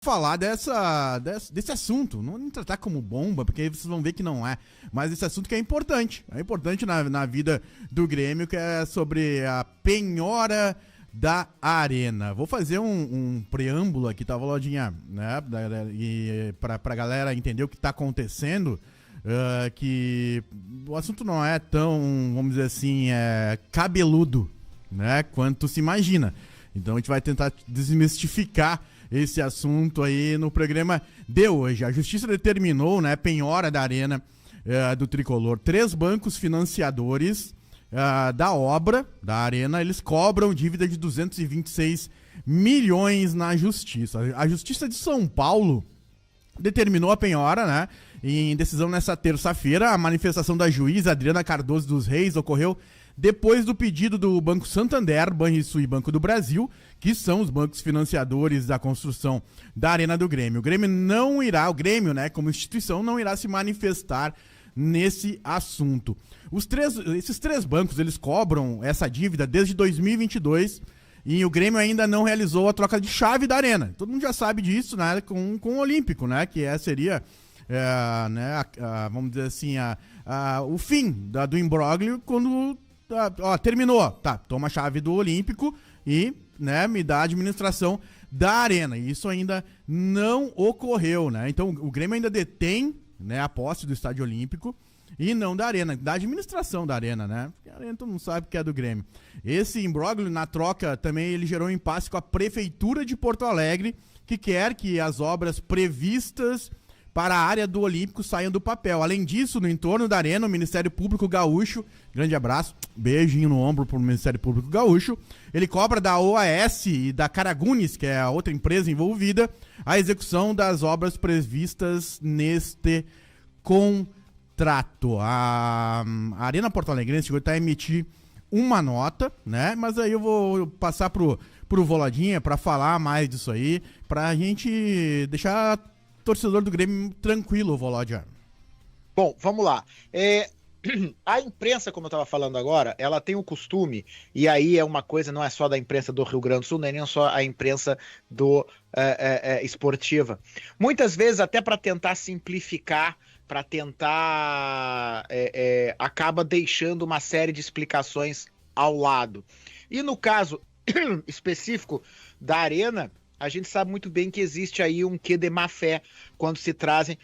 falar desse assunto, não tratar como bomba, porque aí vocês vão ver que não é, mas esse assunto que é importante na vida do Grêmio, que é sobre a penhora da Arena. Vou fazer um preâmbulo aqui, tá, Volodinha, né, e pra galera entender o que tá acontecendo, que o assunto não é tão, vamos dizer assim, cabeludo, né, quanto se imagina. Então a gente vai tentar desmistificar esse assunto aí no programa de hoje. A Justiça determinou, né, penhora da Arena do Tricolor. 3 bancos financiadores da obra da Arena, eles cobram dívida de 226 milhões na Justiça. A Justiça de São Paulo determinou a penhora, né, em decisão nessa terça-feira. A manifestação da juíza Adriana Cardoso dos Reis ocorreu depois do pedido do Banco Santander, Banrisul e Banco do Brasil, que são os bancos financiadores da construção da Arena do Grêmio. O Grêmio, né, como instituição, não irá se manifestar nesse assunto. Esses 3 bancos, eles cobram essa dívida desde 2022 e o Grêmio ainda não realizou a troca de chave da Arena. Todo mundo já sabe disso, né, com o Olímpico, né, que seria, né, vamos dizer assim, o fim do imbróglio quando... terminou, tá, toma a chave do Olímpico e, né, me dá a administração da Arena. E isso ainda não ocorreu, né? Então o Grêmio ainda detém, né, a posse do Estádio Olímpico e não da Arena, da administração da Arena, né? Porque a Arena todo mundo sabe que é do Grêmio. Esse imbróglio, na troca, também ele gerou um impasse com a Prefeitura de Porto Alegre, que quer que as obras previstas para a área do Olímpico saiam do papel. Além disso, no entorno da Arena, o Ministério Público Gaúcho, grande abraço, beijinho no ombro pro Ministério Público Gaúcho, ele cobra da OAS e da Caragunes, que é a outra empresa envolvida, a execução das obras previstas neste contrato. A Arena Porto Alegrense chegou a emitir uma nota, né? Mas aí eu vou passar pro Volodinha para falar mais disso aí, pra gente deixar torcedor do Grêmio tranquilo, Volodya. Bom, vamos lá. A imprensa, como eu estava falando agora, ela tem o costume, e aí é uma coisa, não é só da imprensa do Rio Grande do Sul, nem só a imprensa esportiva. Muitas vezes, até para tentar simplificar, para tentar... acaba deixando uma série de explicações ao lado. E no caso específico da Arena, a gente sabe muito bem que existe aí um quê de má fé quando se trazem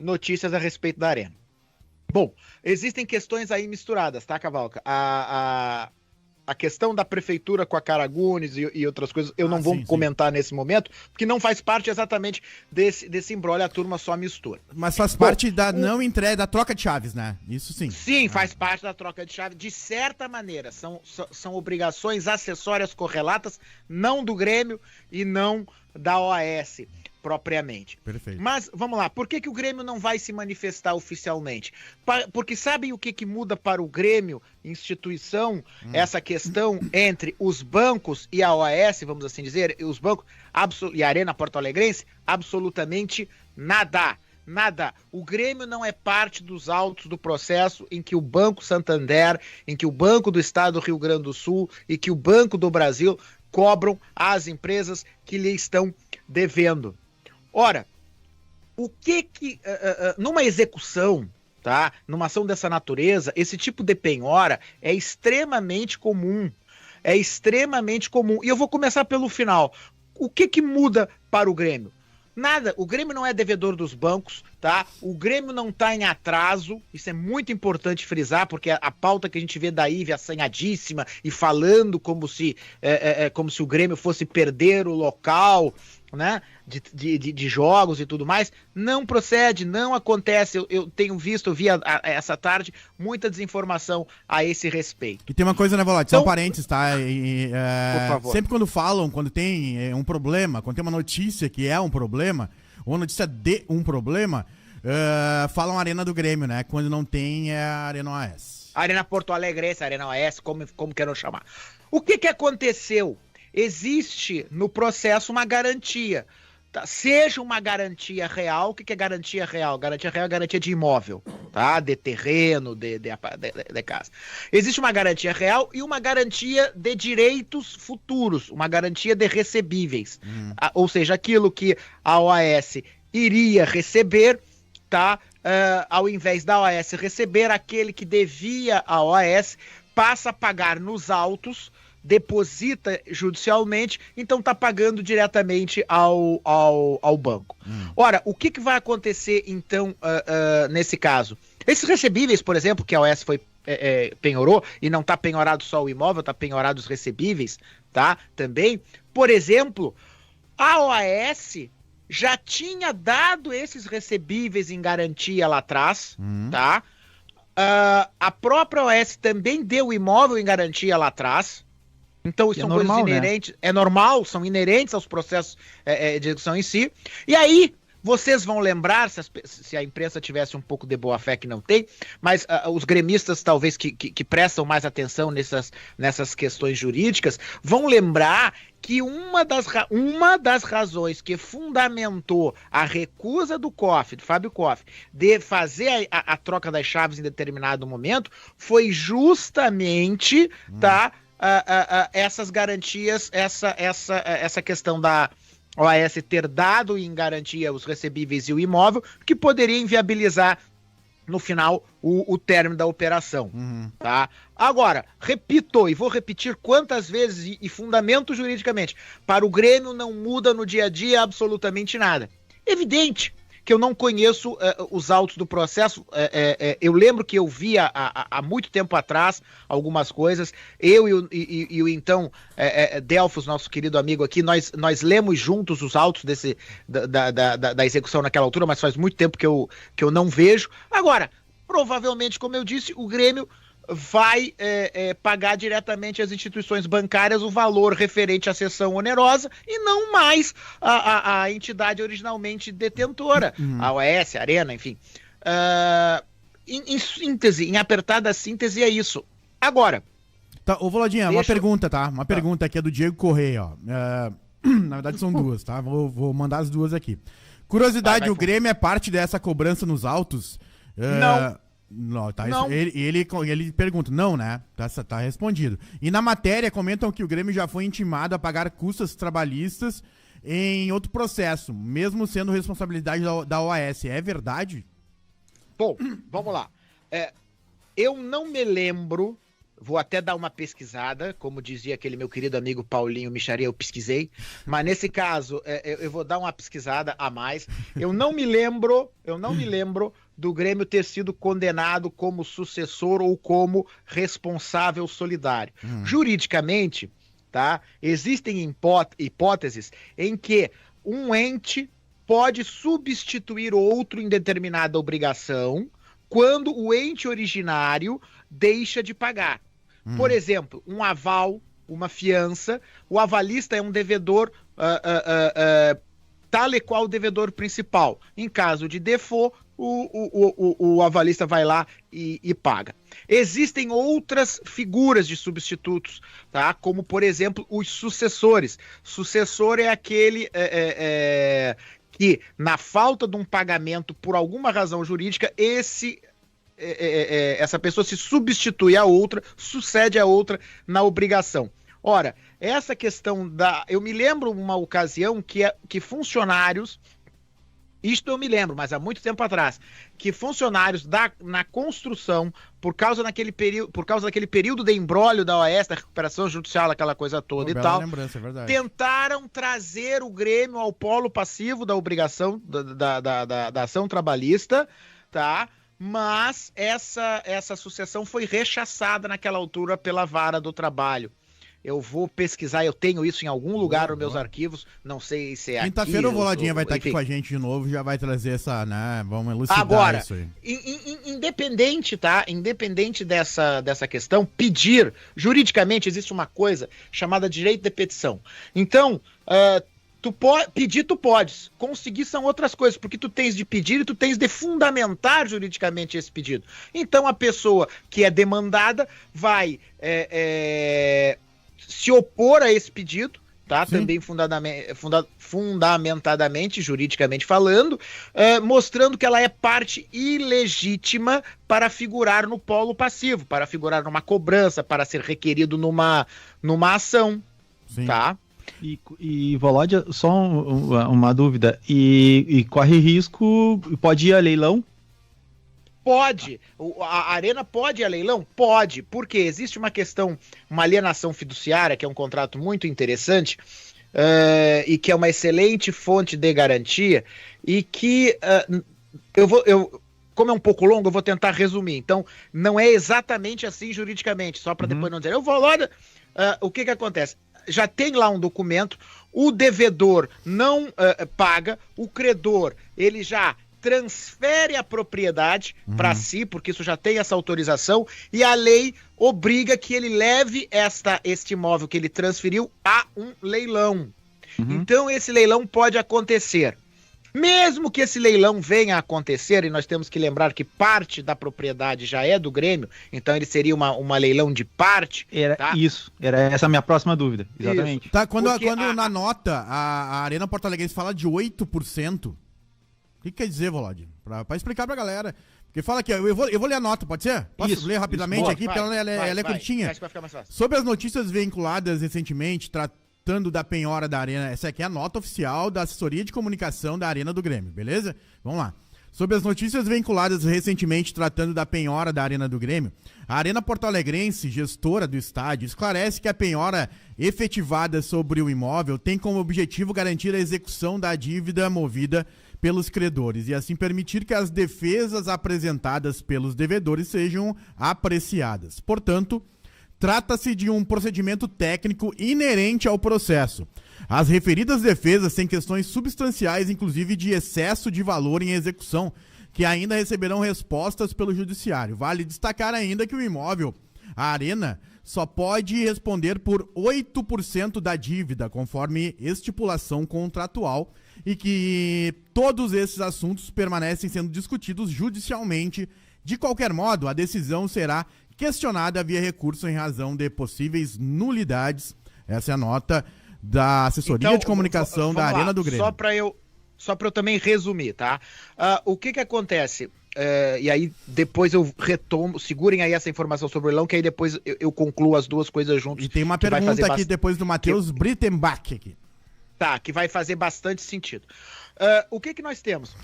notícias a respeito da Arena. Bom, existem questões aí misturadas, tá, Cavalca? A questão da prefeitura com a Caragunes e outras coisas, eu não vou comentar nesse momento, porque não faz parte exatamente desse imbróglio, a turma só mistura. Mas faz parte da não entrega, da troca de chaves, né? Isso sim. Sim, faz parte da troca de chaves, de certa maneira. São obrigações acessórias correlatas, não do Grêmio e não da OAS propriamente. Perfeito. Mas, vamos lá, por que o Grêmio não vai se manifestar oficialmente? Porque sabem o que muda para o Grêmio, instituição, essa questão entre os bancos e a OAS, vamos assim dizer, e os bancos e a Arena Porto Alegrense? Absolutamente nada. Nada. O Grêmio não é parte dos autos do processo em que o Banco Santander, em que o Banco do Estado do Rio Grande do Sul e que o Banco do Brasil cobram às empresas que lhe estão devendo. Ora, o que numa execução, tá? Numa ação dessa natureza, esse tipo de penhora é extremamente comum. É extremamente comum. E eu vou começar pelo final. O que muda para o Grêmio? Nada, o Grêmio não é devedor dos bancos, tá? O Grêmio não tá em atraso, isso é muito importante frisar, porque a pauta que a gente vê da Ivy assanhadíssima e falando como se o Grêmio fosse perder o local, né, de jogos e tudo mais, não procede, não acontece. Eu tenho visto, eu vi essa tarde, muita desinformação a esse respeito. E tem uma coisa, né, Volodya, só parênteses, tá? Por favor. Sempre quando tem um problema, quando tem uma notícia que é um problema, ou notícia de um problema, falam Arena do Grêmio, né? Quando não tem, é a Arena OAS. Arena Porto Alegre, Arena OAS, como queiram chamar. O que aconteceu? Existe no processo uma garantia. tá, seja uma garantia real. O que é garantia real? Garantia real é garantia de imóvel, tá? De terreno, de casa. Existe uma garantia real e uma garantia de direitos futuros, uma garantia de recebíveis. Ou seja, aquilo que a OAS iria receber, tá? Ao invés da OAS receber, aquele que devia a OAS passa a pagar nos autos, deposita judicialmente, então está pagando diretamente ao banco. Ora, o que vai acontecer, então, nesse caso? Esses recebíveis, por exemplo, que a OAS penhorou, e não está penhorado só o imóvel, está penhorado os recebíveis, tá? Também, por exemplo, a OAS já tinha dado esses recebíveis em garantia lá atrás, tá? A própria OAS também deu o imóvel em garantia lá atrás. Então, isso são coisas inerentes, né? É normal, são inerentes aos processos de execução em si. E aí, vocês vão lembrar, se a imprensa tivesse um pouco de boa fé, que não tem, mas os gremistas, talvez, que prestam mais atenção nessas questões jurídicas, vão lembrar que uma das razões que fundamentou a recusa do Fábio Koff, de fazer a troca das chaves em determinado momento, foi justamente, tá? Essas garantias, essa questão da OAS ter dado em garantia os recebíveis e o imóvel, que poderia inviabilizar no final o término da operação, tá? Agora, repito, e vou repetir quantas vezes e fundamento juridicamente, para o Grêmio não muda no dia a dia absolutamente nada. Evidente que eu não conheço os autos do processo. Eu lembro que eu via há muito tempo atrás algumas coisas. Eu e o então Delfos, nosso querido amigo aqui, nós lemos juntos os autos da execução naquela altura, mas faz muito tempo que eu não vejo. Agora, provavelmente, como eu disse, o Grêmio vai pagar diretamente às instituições bancárias o valor referente à cessão onerosa e não mais a entidade originalmente detentora, a OAS, a Arena, enfim. Em síntese, em apertada síntese, é isso. Agora... Tá, ô Voladinha, uma pergunta, tá? Uma pergunta aqui é do Diego Correia, ó. Na verdade são duas, tá? Vou mandar as duas aqui. Curiosidade, o Grêmio é parte dessa cobrança nos autos? Não. Não, tá, não. Ele pergunta, não, né? Tá respondido. E na matéria comentam que o Grêmio já foi intimado a pagar custas trabalhistas em outro processo, mesmo sendo responsabilidade da OAS. É verdade? Bom, vamos lá. Eu não me lembro, vou até dar uma pesquisada, como dizia aquele meu querido amigo Paulinho Micharia, eu pesquisei, mas nesse caso eu vou dar uma pesquisada a mais. Eu não me lembro do Grêmio ter sido condenado como sucessor ou como responsável solidário. Juridicamente, tá? Existem hipóteses em que um ente pode substituir outro em determinada obrigação quando o ente originário deixa de pagar. Por exemplo, um aval, uma fiança, o avalista é um devedor tal e qual o devedor principal. Em caso de default, o avalista vai lá e paga. Existem outras figuras de substitutos, tá? Como, por exemplo, os sucessores. Sucessor é aquele que, na falta de um pagamento por alguma razão jurídica, essa pessoa se substitui a outra, sucede a outra na obrigação. Ora, essa questão eu me lembro uma ocasião que funcionários, isto eu me lembro, mas há muito tempo atrás, que funcionários na construção, por causa daquele período de imbróglio da OAS, da recuperação judicial, aquela coisa toda e tal, lembrança, é verdade, tentaram trazer o Grêmio ao polo passivo da obrigação da ação trabalhista, tá? Mas essa sucessão foi rechaçada naquela altura pela Vara do Trabalho. Eu vou pesquisar, eu tenho isso em algum lugar nos meus arquivos, não sei se é aqui. Quinta-feira o Voladinha vai estar aqui com a gente de novo, já vai trazer essa, né, vamos elucidar agora, isso aí. Independente, tá? Independente dessa questão, pedir, juridicamente existe uma coisa chamada direito de petição. Então, pedir tu podes, conseguir são outras coisas, porque tu tens de pedir e tu tens de fundamentar juridicamente esse pedido. Então a pessoa que é demandada vai se opor a esse pedido, tá? Sim. Também fundamentadamente, juridicamente falando, mostrando que ela é parte ilegítima para figurar no polo passivo, para figurar numa cobrança, para ser requerido numa ação, Sim. tá? E Volódia, só uma dúvida, e corre risco, pode ir a leilão? Pode. A Arena pode ir a leilão? Pode. Porque existe uma questão, uma alienação fiduciária, que é um contrato muito interessante, e que é uma excelente fonte de garantia, e que como é um pouco longo, eu vou tentar resumir. Então, não é exatamente assim juridicamente, só para depois não dizer. O que acontece? Já tem lá um documento, o devedor não paga, o credor, ele já transfere a propriedade para si, porque isso já tem essa autorização, e a lei obriga que ele leve este imóvel que ele transferiu a um leilão. Então, esse leilão pode acontecer. Mesmo que esse leilão venha a acontecer, e nós temos que lembrar que parte da propriedade já é do Grêmio, então ele seria uma leilão de parte. Era essa a minha próxima dúvida, exatamente. Tá, quando na nota a Arena Porto Alegre fala de 8%, o que quer dizer, Volódia? Pra explicar pra galera. Porque fala aqui, eu vou ler a nota, pode ser? Posso ler rapidamente aqui, porque ela é curtinha. Acho que vai ficar mais fácil. Sobre as notícias vinculadas recentemente, tratando da penhora da Arena, essa aqui é a nota oficial da assessoria de comunicação da Arena do Grêmio, beleza? Vamos lá. Sobre as notícias vinculadas recentemente tratando da penhora da Arena do Grêmio, a Arena Porto Alegrense, gestora do estádio, esclarece que a penhora efetivada sobre o imóvel tem como objetivo garantir a execução da dívida movida pelos credores e assim permitir que as defesas apresentadas pelos devedores sejam apreciadas. Portanto, trata-se de um procedimento técnico inerente ao processo. As referidas defesas têm questões substanciais, inclusive de excesso de valor em execução, que ainda receberão respostas pelo judiciário. Vale destacar ainda que o imóvel, a Arena, só pode responder por 8% da dívida, conforme estipulação contratual, e que todos esses assuntos permanecem sendo discutidos judicialmente. De qualquer modo, a decisão será questionada via recurso em razão de possíveis nulidades. Essa é a nota da assessoria de comunicação da Arena do Grêmio. Só para eu também resumir, tá? O que acontece? E aí depois eu retomo, segurem aí essa informação sobre o leilão, que aí depois eu concluo as duas coisas juntos. E tem uma pergunta aqui depois do Matheus Brittenbach aqui. Tá, que vai fazer bastante sentido. O que nós temos?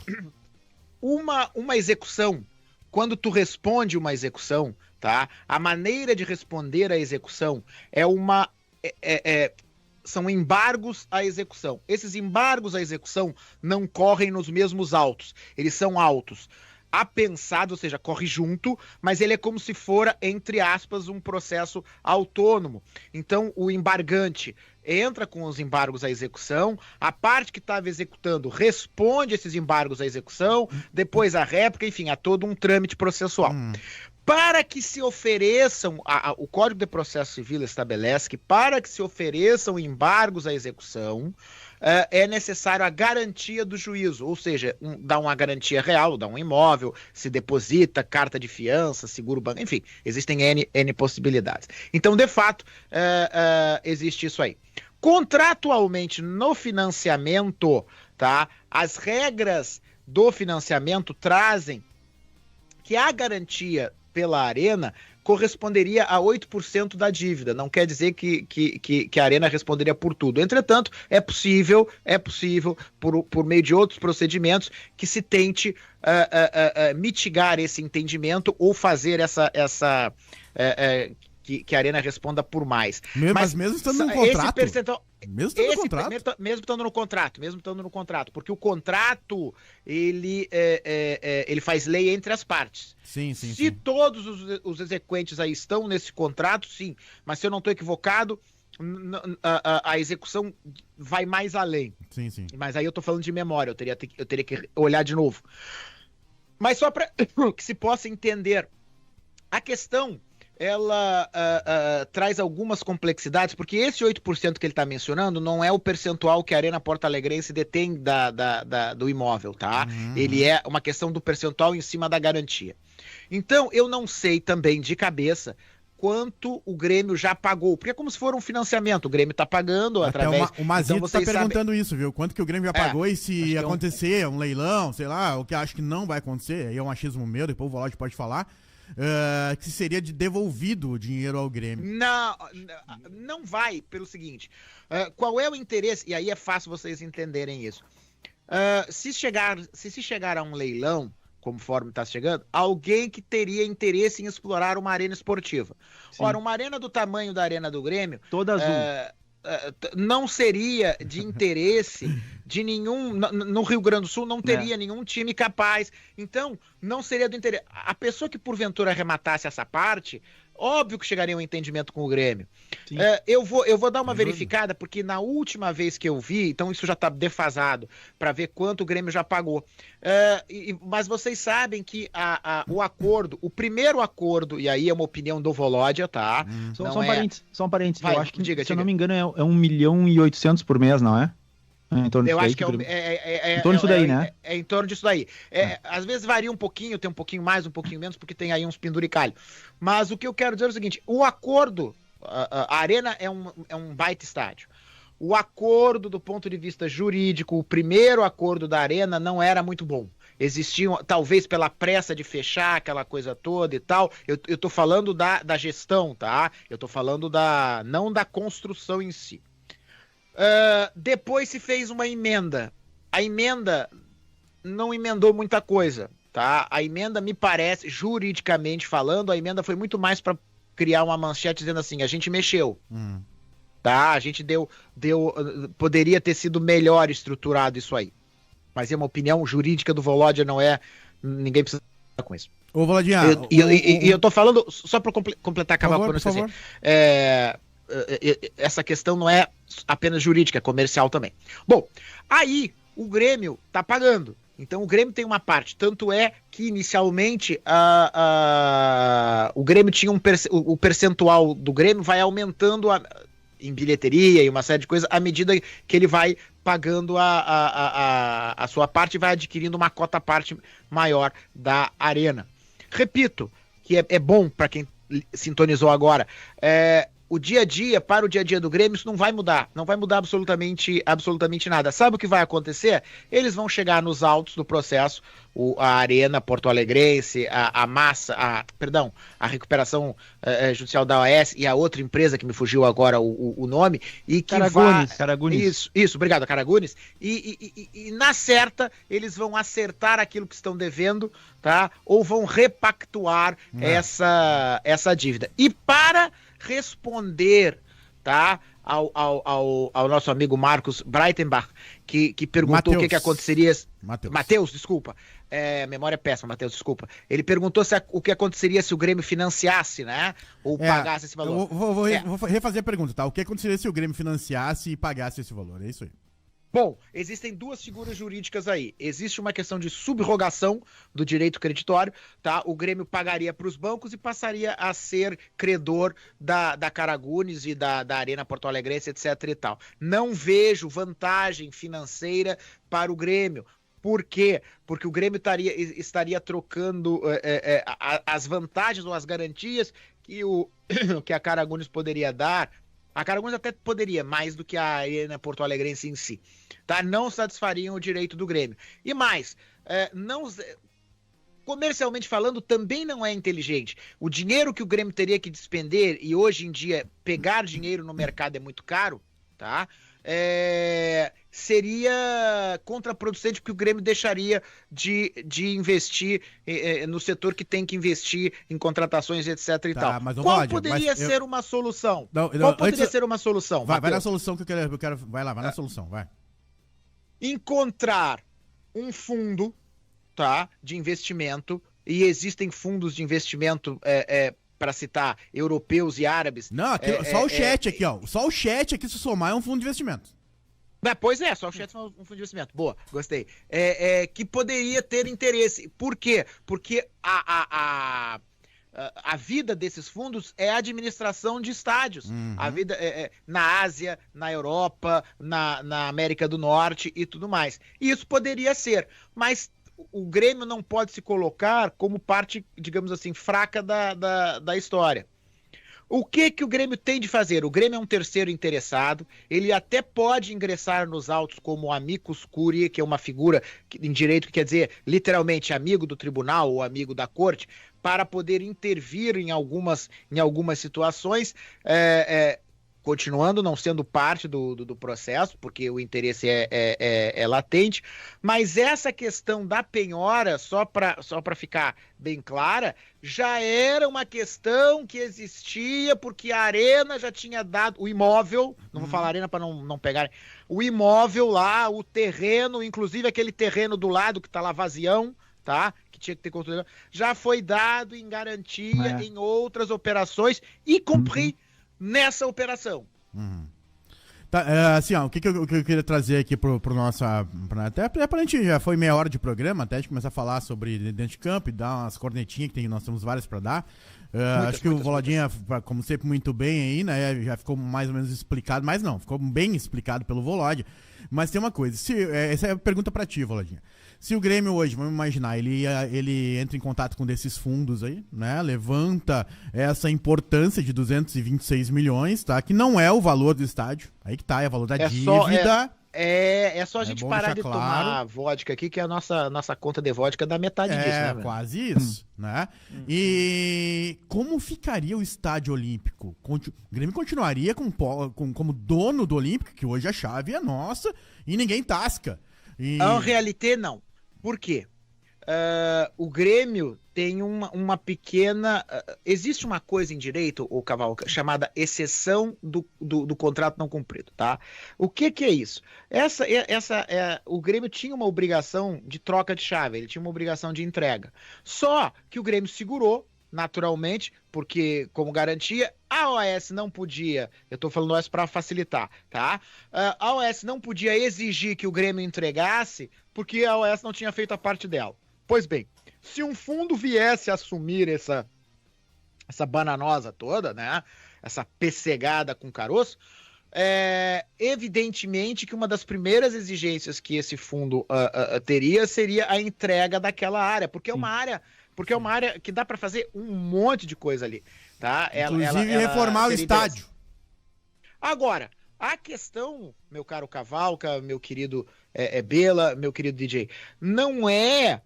Uma execução, quando tu responde uma execução, tá? A maneira de responder a execução são embargos à execução. Esses embargos à execução não correm nos mesmos autos, eles são autos apensados, ou seja, corre junto, mas ele é como se fora, entre aspas, um processo autônomo. Então, o embargante entra com os embargos à execução, a parte que estava executando responde esses embargos à execução, depois a réplica, enfim, há todo um trâmite processual. Para que se ofereçam, o Código de Processo Civil estabelece que para que se ofereçam embargos à execução, é necessário a garantia do juízo, ou seja, dá uma garantia real, dá um imóvel, se deposita, carta de fiança, seguro banco, enfim, existem N possibilidades. Então, de fato, existe isso aí. Contratualmente, no financiamento, tá, as regras do financiamento trazem que a garantia pela Arena corresponderia a 8% da dívida. Não quer dizer que a Arena responderia por tudo. Entretanto, é possível, por meio de outros procedimentos, que se tente mitigar esse entendimento ou fazer que a Arena responda por mais. Mas mesmo estando no contrato? Mesmo estando no contrato, porque o contrato, ele faz lei entre as partes. Sim. Se todos os exequentes aí estão nesse contrato, sim, mas se eu não estou equivocado, a execução vai mais além. Sim. Mas aí eu estou falando de memória, eu teria que olhar de novo. Mas só para que se possa entender, a questão ela traz algumas complexidades, porque esse 8% que ele está mencionando não é o percentual que a Arena Porto Alegrense detém do imóvel, tá? Ele é uma questão do percentual em cima da garantia. Então, eu não sei também de cabeça quanto o Grêmio já pagou. Porque é como se for um financiamento. O Grêmio está pagando através... O Mazito então, está perguntando isso, viu? Quanto que o Grêmio já pagou e se acontecer um leilão, sei lá, o que eu acho que não vai acontecer, aí é um achismo meu, depois o Volode pode falar, que seria de devolvido o dinheiro ao Grêmio. Não vai, pelo seguinte, qual é o interesse, e aí é fácil vocês entenderem isso. Se se chegar a um leilão, conforme está chegando, alguém que teria interesse em explorar uma arena esportiva. Sim. Ora, uma arena do tamanho da arena do Grêmio... Toda azul. Não seria de interesse de nenhum... No Rio Grande do Sul não teria nenhum time capaz. Então, não seria do interesse. A pessoa que porventura arrematasse essa parte... Óbvio que chegaria a um entendimento com o Grêmio. Eu vou dar uma verificada, porque na última vez que eu vi, então isso já está defasado, para ver quanto o Grêmio já pagou. Mas vocês sabem que o primeiro acordo, e aí é uma opinião do Volódia, tá? Só um parênteses. Vai, eu acho que, se eu não me engano, é 1.800.000 por mês, não é? Eu acho que em torno disso daí, né? É em torno disso daí. Às vezes varia um pouquinho, tem um pouquinho mais, um pouquinho menos, porque tem aí uns penduricalhos. Mas o que eu quero dizer é o seguinte: o acordo, a Arena é um baita estádio. O acordo, do ponto de vista jurídico, o primeiro acordo da Arena não era muito bom. Existiam, talvez pela pressa de fechar aquela coisa toda e tal. Eu tô falando da gestão, tá? Eu tô falando não da construção em si. Depois se fez uma emenda. A emenda não emendou muita coisa, tá? A emenda, me parece, juridicamente falando, a emenda foi muito mais para criar uma manchete dizendo assim: a gente mexeu, tá? A gente poderia ter sido melhor estruturado isso aí. Mas é uma opinião jurídica do Volódia, não é... Ninguém precisa com isso. Ô, Volodinha... E eu tô falando, só para completar, acabar por assim, essa questão não é apenas jurídica, é comercial também. Bom, aí o Grêmio tá pagando. Então o Grêmio tem uma parte. Tanto é que inicialmente o Grêmio tinha o percentual do Grêmio vai aumentando em bilheteria e uma série de coisas à medida que ele vai pagando a sua parte e vai adquirindo uma cota parte maior da Arena. Repito, que é bom para quem sintonizou agora. Para o dia a dia do Grêmio, isso não vai mudar absolutamente nada. Sabe o que vai acontecer? Eles vão chegar nos autos do processo, a Arena Porto Alegrense, a recuperação judicial da OAS e a outra empresa que me fugiu agora o nome, e que Caragunes. Isso, obrigado, a Caragunes, e na certa eles vão acertar aquilo que estão devendo, tá? Ou vão repactuar essa dívida. E para responder, tá, ao nosso amigo Marcos Breitenbach, que perguntou o que aconteceria... Matheus, desculpa. Memória péssima, Matheus, desculpa. Ele perguntou o que aconteceria se o Grêmio financiasse, né? Ou pagasse esse valor. Vou refazer a pergunta, tá? O que aconteceria se o Grêmio financiasse e pagasse esse valor? É isso aí. Bom, existem duas figuras jurídicas aí. Existe uma questão de subrogação do direito creditório, tá? O Grêmio pagaria para os bancos e passaria a ser credor da Caragunes e da Arena Porto Alegrense, etc e tal. Não vejo vantagem financeira para o Grêmio. Por quê? Porque o Grêmio estaria trocando as vantagens ou as garantias que a Caragunes poderia dar. A Caragunes até poderia, mais do que a Arena Porto Alegrense em si, tá? Não satisfariam o direito do Grêmio. E mais, comercialmente falando, também não é inteligente. O dinheiro que o Grêmio teria que despender, e hoje em dia pegar dinheiro no mercado é muito caro, tá? Seria contraproducente, porque o Grêmio deixaria de investir no setor que tem que investir em contratações, etc e tal. Qual poderia ser uma solução? Qual poderia ser uma solução? Vai na solução que eu quero. Vai lá, vai na solução, vai. Encontrar um fundo, tá, de investimento, e existem fundos de investimento para citar, europeus e árabes. Não, só o chat aqui, ó. Só o chat aqui, se somar, é um fundo de investimento. Pois é, só o chat é um fundo de investimento. Boa, gostei. Que poderia ter interesse. Por quê? Porque a vida desses fundos é a administração de estádios. A vida na Ásia, na Europa, na América do Norte e tudo mais. E isso poderia ser, mas o Grêmio não pode se colocar como parte, digamos assim, fraca da história. O que o Grêmio tem de fazer? O Grêmio é um terceiro interessado, ele até pode ingressar nos autos como amicus curiae, que é uma figura em direito que quer dizer literalmente amigo do tribunal ou amigo da corte, para poder intervir em algumas situações, continuando não sendo parte do processo, porque o interesse é latente, mas essa questão da penhora, só para ficar bem clara, já era uma questão que existia, porque a Arena já tinha dado, o imóvel, não vou falar Arena para não pegar, o imóvel lá, o terreno, inclusive aquele terreno do lado que está lá vazião, tá? Que tinha que ter construído, já foi dado em garantia em outras operações, y compris nessa operação. Tá, assim, ó, o que eu queria trazer aqui pro nosso. Até pra gente, já foi meia hora de programa, até a gente começar a falar sobre dentro de campo e dar umas cornetinhas que nós temos várias pra dar. Acho que o Voladinha, como sempre, muito bem aí, né? Já ficou mais ou menos explicado, mas não, ficou bem explicado pelo Volod. Mas tem uma coisa, essa é a pergunta pra ti, Voladinha. Se o Grêmio hoje, vamos imaginar, ele entra em contato com desses fundos aí, né? Levanta essa importância de 226 milhões, tá? Que não é o valor do estádio. Aí que tá, é o valor da dívida. É só a gente parar de tomar vodka aqui, que a nossa conta de vodka dá metade disso, né? Quase isso, né? E como ficaria o estádio olímpico? O Grêmio continuaria como dono do Olímpico, que hoje a chave é nossa, e ninguém tasca. En réalité, não. Por quê? O Grêmio tem uma pequena... existe uma coisa em direito, o Cavalca, chamada exceção do contrato não cumprido, tá? O que é isso? O Grêmio tinha uma obrigação de troca de chave, ele tinha uma obrigação de entrega. Só que o Grêmio segurou, naturalmente, porque, como garantia, a OAS não podia, eu tô falando OAS para facilitar, tá? A OAS não podia exigir que o Grêmio entregasse, porque a OAS não tinha feito a parte dela. Pois bem, se um fundo viesse assumir essa bananosa toda, né? Essa pessegada com caroço, evidentemente que uma das primeiras exigências que esse fundo teria seria a entrega daquela área, porque é uma área que dá para fazer um monte de coisa ali, tá? Inclusive reformar o estádio. Agora, a questão, meu caro Cavalca, meu querido Bela, meu querido DJ, não é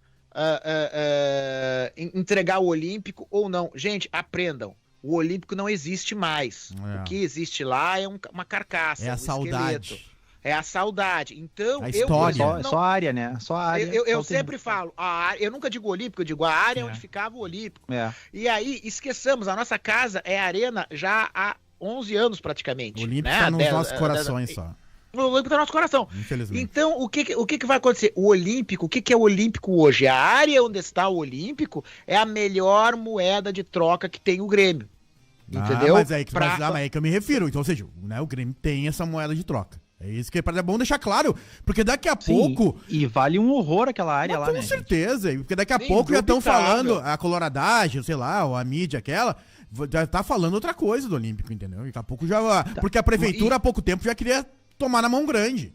entregar o Olímpico ou não. Gente, aprendam. O Olímpico não existe mais. O que existe lá é uma carcaça. É a saudade. Esqueleto. É a saudade. Então, a história. Só a área, né? Só a área. Eu sempre falo, eu nunca digo Olímpico, eu digo a área onde ficava o Olímpico. E aí, esqueçamos, a nossa casa é arena já há 11 anos praticamente. O Olímpico tá nos nossos corações só. O Olímpico tá no nosso coração. Infelizmente. Então, o que vai acontecer? O Olímpico, o que é o Olímpico hoje? A área onde está o Olímpico é a melhor moeda de troca que tem o Grêmio. Entendeu? Mas é aí que eu me refiro. Então, ou seja, né, o Grêmio tem essa moeda de troca. É isso que é bom deixar claro, porque daqui a pouco... E vale um horror aquela área lá, né? Com certeza, porque daqui a pouco já estão falando, a coloradagem, sei lá, ou a mídia aquela, já tá falando outra coisa do Olímpico, entendeu? Daqui a pouco já... Porque a prefeitura há pouco tempo já queria tomar na mão grande.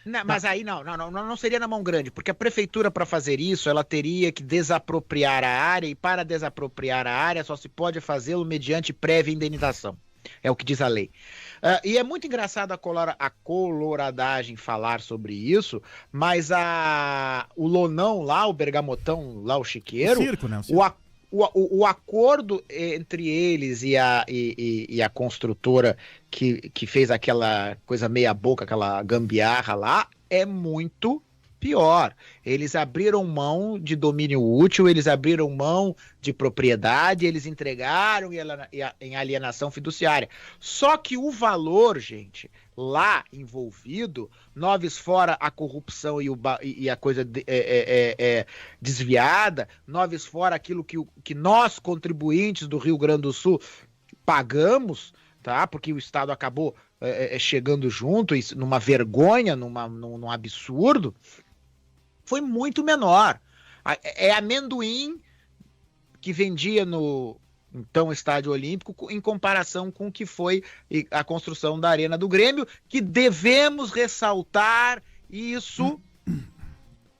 Não, mas aí não seria na mão grande, porque a prefeitura, para fazer isso, ela teria que desapropriar a área, e para desapropriar a área só se pode fazê-lo mediante prévia indenização. É o que diz a lei. E é muito engraçado a coloradagem falar sobre isso, mas o Lonão lá, o Bergamotão lá, o Chiqueiro, o acordo entre eles e a construtora que fez aquela coisa meia boca, aquela gambiarra lá, é muito pior. Eles abriram mão de domínio útil, eles abriram mão de propriedade, eles entregaram em alienação fiduciária. Só que o valor, gente, lá envolvido, noves fora a corrupção e a coisa desviada, noves fora aquilo que nós, contribuintes do Rio Grande do Sul, pagamos, tá? Porque o Estado acabou chegando junto, numa vergonha, num absurdo, foi muito menor. É amendoim que vendia no então Estádio Olímpico em comparação com o que foi a construção da Arena do Grêmio, que devemos ressaltar, isso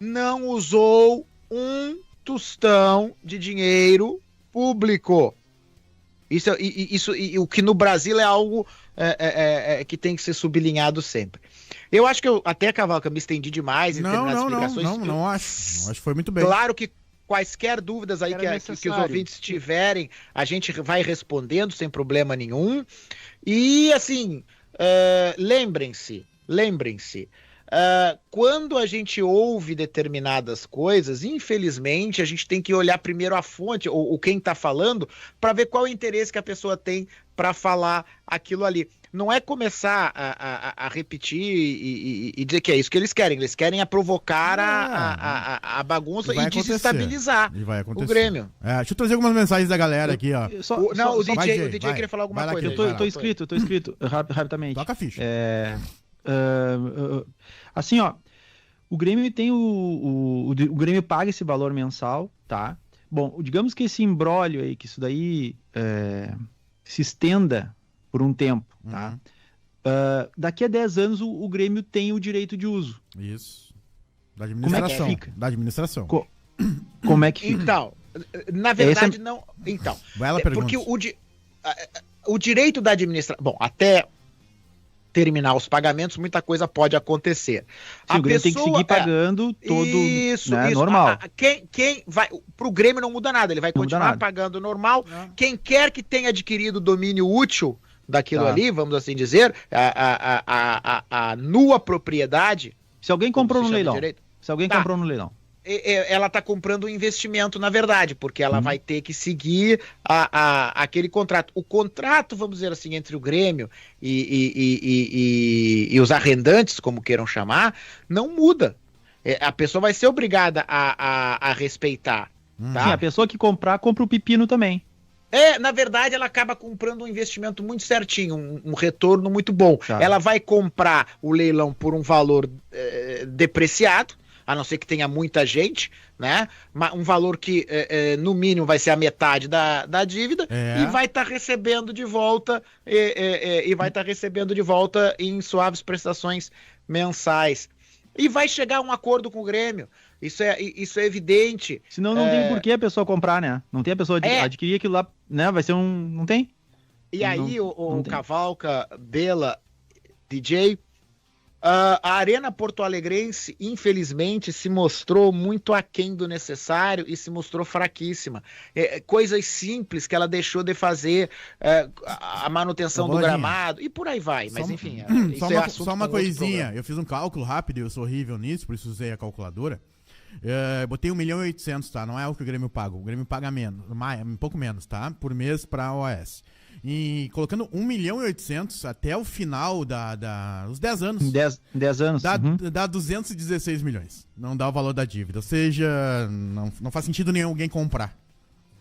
não usou um tostão de dinheiro público. O que no Brasil é algo que tem que ser sublinhado sempre. Eu acho que até, Cavalca, me estendi demais em determinadas explicações. Não acho. Acho que foi muito bem. Claro que quaisquer dúvidas aí que os ouvintes tiverem, a gente vai respondendo sem problema nenhum. E, assim, lembrem-se, quando a gente ouve determinadas coisas, infelizmente, a gente tem que olhar primeiro a fonte, ou quem está falando, para ver qual é o interesse que a pessoa tem para falar aquilo ali. Não é começar a repetir e dizer que é isso que eles querem. Eles querem provocar a bagunça e desestabilizar o Grêmio. Deixa eu trazer algumas mensagens da galera aqui, ó. O DJ queria falar alguma coisa. Eu tô inscrito rapidamente. Toca a ficha. Assim, ó, o Grêmio tem o Grêmio paga esse valor mensal, tá? Bom, digamos que esse imbróglio aí, que isso daí se estenda por um tempo, tá? Daqui a 10 anos o Grêmio tem o direito de uso. Isso. Da administração. Como é que fica? Da administração. Como é que fica? Então, na verdade, não. Então, porque o direito da administração. Bom, até terminar os pagamentos, muita coisa pode acontecer. Sim, o Grêmio tem que seguir pagando todo, isso. Normal. Quem vai pro Grêmio não muda nada, ele vai continuar pagando normal. Não. Quem quer que tenha adquirido o domínio útil daquilo ali, vamos assim dizer, a nua propriedade. Se alguém comprou no leilão. Comprou no leilão. Ela está comprando um investimento, na verdade, porque ela vai ter que seguir aquele contrato. O contrato, vamos dizer assim, entre o Grêmio e os arrendantes, como queiram chamar, não muda. A pessoa vai ser obrigada a respeitar. Tá? Sim, a pessoa que compra o pepino também. Na verdade, ela acaba comprando um investimento muito certinho, um retorno muito bom. Tá. Ela vai comprar o leilão por um valor depreciado, a não ser que tenha muita gente, né? Um valor que, no mínimo, vai ser a metade da dívida e vai estar recebendo de volta em suaves prestações mensais. E vai chegar a um acordo com o Grêmio. Isso é evidente. Senão não tem por que a pessoa comprar, né? Não tem a pessoa adquirir aquilo lá, né? Vai ser não tem. E aí, o Cavalca, Bela, DJ... a Arena Porto Alegrense, infelizmente, se mostrou muito aquém do necessário e se mostrou fraquíssima. Coisas simples que ela deixou de fazer, a manutenção do gramado e por aí vai. Mas enfim, só uma coisinha. Eu fiz um cálculo rápido, eu sou horrível nisso, por isso usei a calculadora. Botei 1.800.000, tá? Não é o que o Grêmio paga. O Grêmio paga menos, um pouco menos, tá? Por mês para a OAS. E colocando 1.800.000 até o final dos 10 anos. 10 anos. Dá 216 milhões. Não dá o valor da dívida. Ou seja, não faz sentido nenhum alguém comprar.